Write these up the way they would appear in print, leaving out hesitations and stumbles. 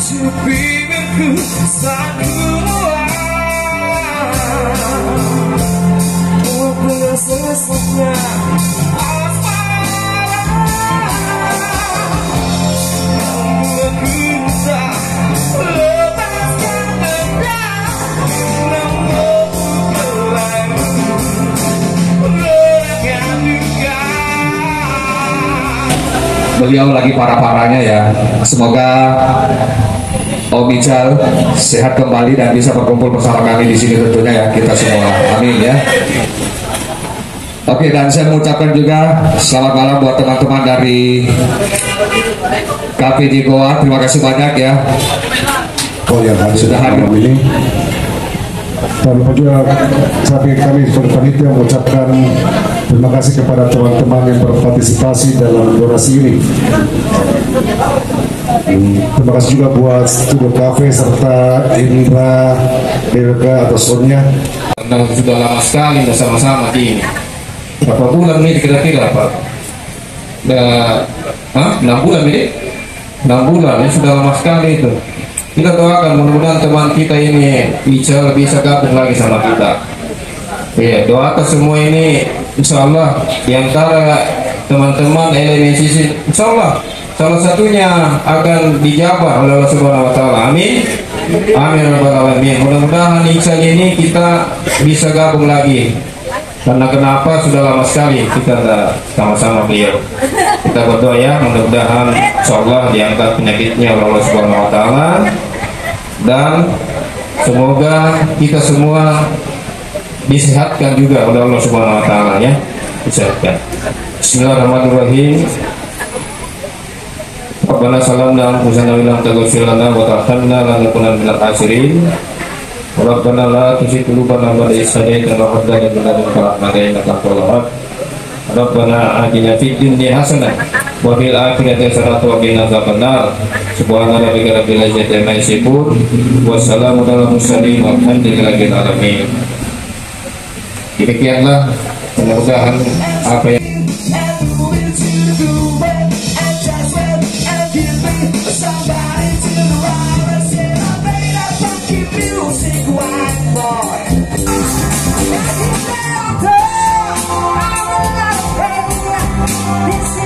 bibirku saat keluar sesungguhnya beliau lagi parah-parahnya ya. Semoga Om Ical sehat kembali dan bisa berkumpul bersama kami di sini tentunya ya, kita semua. Amin ya. Oke, dan saya mengucapkan juga selamat malam buat teman-teman dari Cafe di Goa. Terima kasih banyak ya. Oh ya, sudah hadir ini. Dan juga kami sebagai panitia mengucapkan terima kasih kepada teman-teman yang berpartisipasi dalam donasi ini. Terima kasih juga buat Studio Cafe serta Indra, Belga atau Sonia. Karena sudah lama sekali bersama-sama di ini. Berapa bulan ini kira-kira Pak? 6 bulan ini? 6 bulan ya, sudah lama sekali itu. Kita doakan mudah-mudahan teman kita ini bisa gabung lagi sama kita. Ya, doakan semua ini insya Allah diantara teman-teman elemen sisi insya Allah salah satunya akan dijabah oleh Allah Subhanahu Wa Taala. Amin. Amin rabbal alamin. Mudah-mudahan insya ini kita bisa gabung lagi. Karena kenapa sudah lama sekali kita sama-sama beliau. Kita berdoa ya, mudah-mudahan insyaallah diangkat penyakitnya oleh Allah Subhanahu Wa Taala dan semoga kita semua disehatkan juga oleh Allah Subhanahu Wa Taala ya, disehatkan. Bismillahirrahmanirrahim. Rabbana salamna anfusana wa lam taghfir lana wa tarhamna lanakunanna minal khasirin. Rabbana la tuzigh qulubana ba'da idh hadaytana wa hab lana min ladunka rahmatan innaka antal wahhab. Rabbana atina fid dunya hasanah wa fil akhirati hasanah wa qina adzabannar. Subhana rabbika rabbil izzati amma yasifun wa salamun alal mursalin walhamdulillahi rabbil alamin. Demikianlah mudah-mudahan apa yang It's a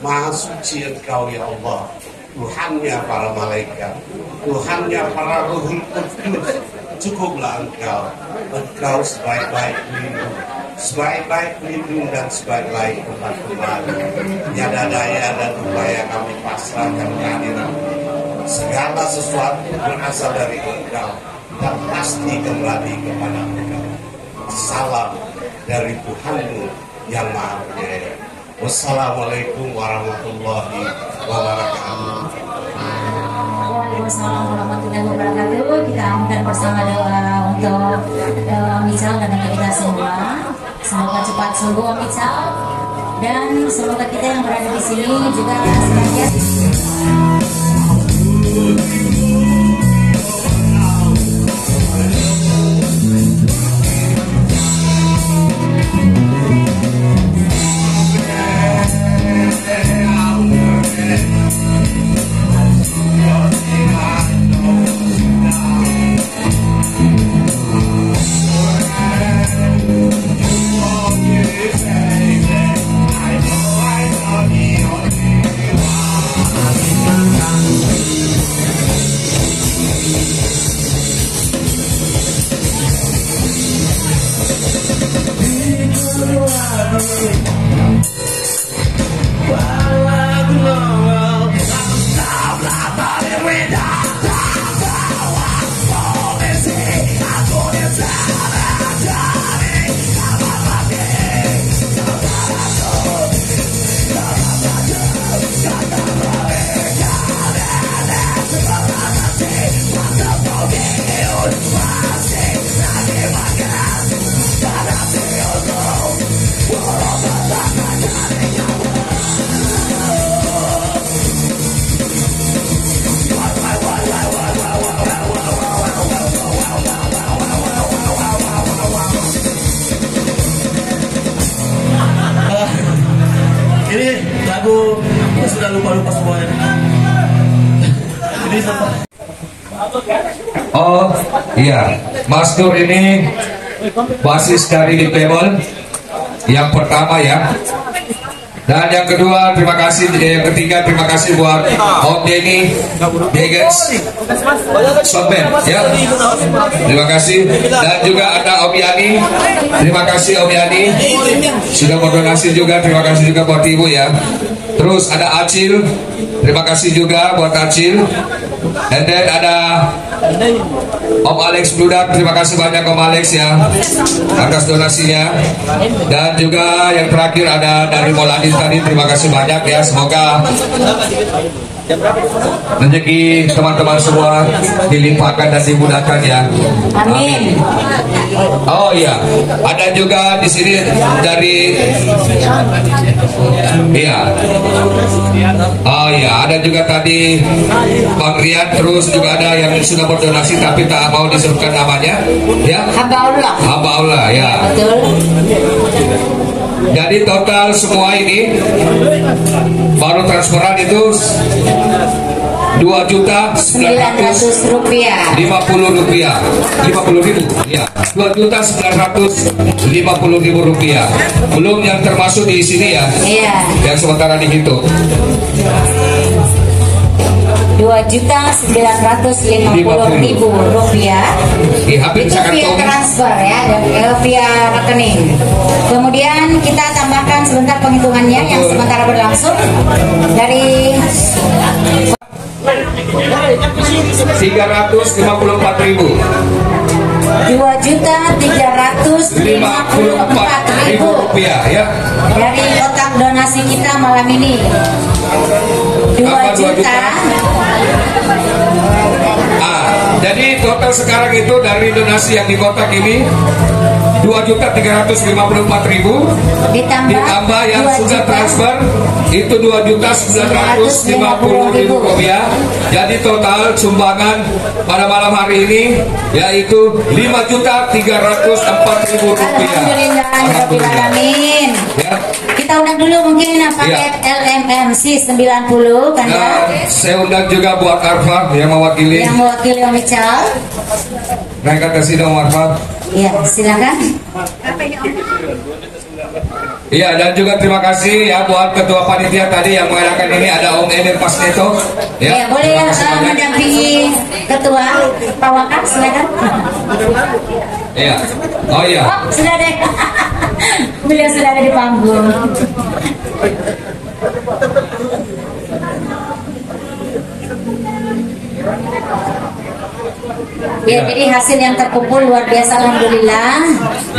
Maha suci Engkau ya Allah, Tuhannya para malaikat, Tuhannya para ruhul kudus. Cukuplah Engkau sebaik-baik pelindung dan sebaik-baik tempat kembali. Tiada daya dan upaya kami pasrahkan kehadiran. Segala sesuatu berasal dari Engkau dan pasti kembali kepada Engkau. Salam dari Tuhanmu yang Maha Penyayang. Wassalamualaikum warahmatullahi wabarakatuh. Waalaikumsalam warahmatullahi wabarakatuh. Kita aminkan bersama doa untuk Michal dan kita semua. Semoga cepat sembuh Michal, dan semoga kita yang berada di sini juga sekalian. Ini lagu kita sudah lupa semuanya. Ini siapa? Oh iya, Mas Nur ini basis dari Libebol yang pertama ya. Dan yang kedua, terima kasih. Yang ketiga, terima kasih buat Om Denny Degens Soben ya. Terima kasih. Dan juga ada Om Yani. Terima kasih Om Yani sudah berdonasi juga. Terima kasih juga buat Ibu ya. Terus ada Acil. Terima kasih juga buat Acil. And then ada Om Alex Bludak, terima kasih banyak Om Alex ya atas donasinya. Dan juga yang terakhir ada dari Moladin tadi, terima kasih banyak ya. Semoga rezeki teman-teman semua dilimpahkan dan dimudahkan ya. Amin. Oh iya, ada juga di sini dari iya. Oh iya, ada juga tadi Bang Rian, terus juga ada yang sudah berdonasi tapi tak mau disebutkan namanya ya. Hamba Allah. Hamba Allah ya. Betul. Jadi total semua ini baru transferan itu 2.900.000 rupiah. 50 rupiah, 50.000 ya, 2.150.000 rupiah. Belum yang termasuk di sini ya, Iya. yang sementara dihitung. 2.950.000 rupiah. Hampir Itu sangat via tahu. transfer ya, dan via rekening. Kemudian kita tambahkan sebentar penghitungannya yang sementara berlangsung dari 354.000. 2.354.000 rupiah ya. dari kotak donasi kita malam ini. 2 Apa 2 juta. Jadi total sekarang itu dari donasi yang di kotak ini 2.354.000 ditambah yang sudah transfer itu 2.950.000 rupiah. Jadi total sumbangan pada malam hari ini yaitu 5.304.000 rupiah. Alhamdulillahirobbilalamin. Ya. Kita undang dulu mungkin paket LMMC 90 kan ya? Dan saya undang juga buat Arfa yang mewakili. Yang mewakili Om Ical. Naik ke sini Om Arfa. Iya, silakan. Iya, dan juga terima kasih ya buat ketua panitia tadi yang mengadakan ini, ada Om Emir Pasneto. Ya, boleh terima kasih banyak. mendampingi ketua Pak Wakaf, silakan. Iya. Oh iya. Oh, sudah ada. Beliau sudah ada di panggung. Ya, jadi hasil yang terkumpul luar biasa, alhamdulillah.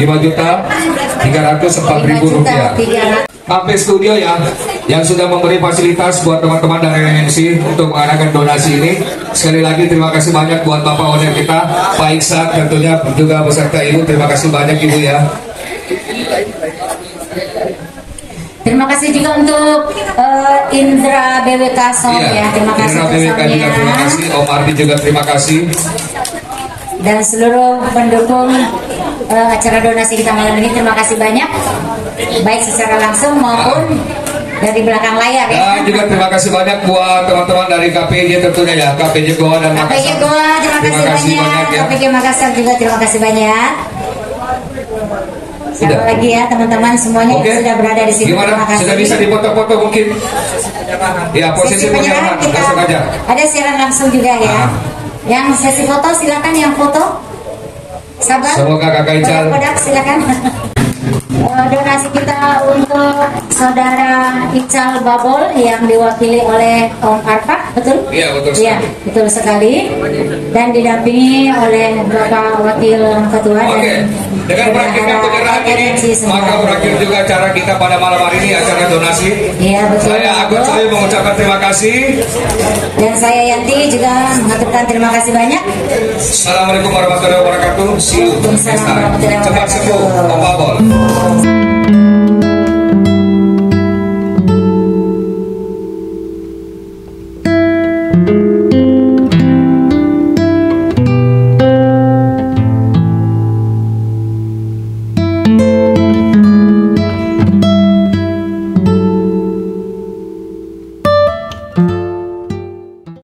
5.304.000 rupiah. 5.300.000. Sampai studio ya, yang sudah memberi fasilitas buat teman-teman dari MNC untuk mengadakan donasi ini. Sekali lagi terima kasih banyak buat Bapak Owner kita, Pak Iksan tentunya juga beserta Ibu. Terima kasih banyak Ibu ya. Terima kasih juga untuk Indra BWK Song ya. Terima kasih Indra untuk BWK juga Somnya. terima kasih, Om Ardi juga terima kasih. Dan seluruh pendukung acara donasi kita malam ini, terima kasih banyak, baik secara langsung maupun dari belakang layar ya. Dan juga terima kasih banyak buat teman-teman dari KPJ tentunya ya, KPJ Goa dan Makassar. KPJ Goa, terima kasih banyak. ya. KPJ Makassar juga terima kasih banyak. Sudah. Satu lagi ya teman-teman semuanya Oke. yang sudah berada di sini. Gimana? Terima kasih. Sudah bisa dipoto-foto mungkin? Ya, posisi Sesi penyerahan penyerahan kita langsung aja. ada siaran langsung juga ya. Yang sesi foto silakan, yang foto. Sabar. Semoga Kakak Ical. Kodak silakan. Donasi kita untuk saudara Ical Babol yang diwakili oleh Om Arfa, betul? Iya, betul sekali. Iya, betul sekali. Dan didampingi oleh Bapak Wakil Ketua Oke, dengan berakhirnya penyerahan ini, maka berakhir juga acara kita pada malam hari ini, acara donasi. Iya, betul. Saya Agus Soyo mengucapkan terima kasih. Dan saya Yanti juga mengaturkan terima kasih banyak. Assalamualaikum warahmatullahi wabarakatuh. See you next time. Waalaikumsalam warahmatullahi Cepat sembuh, wabarakatuh. Om Babol.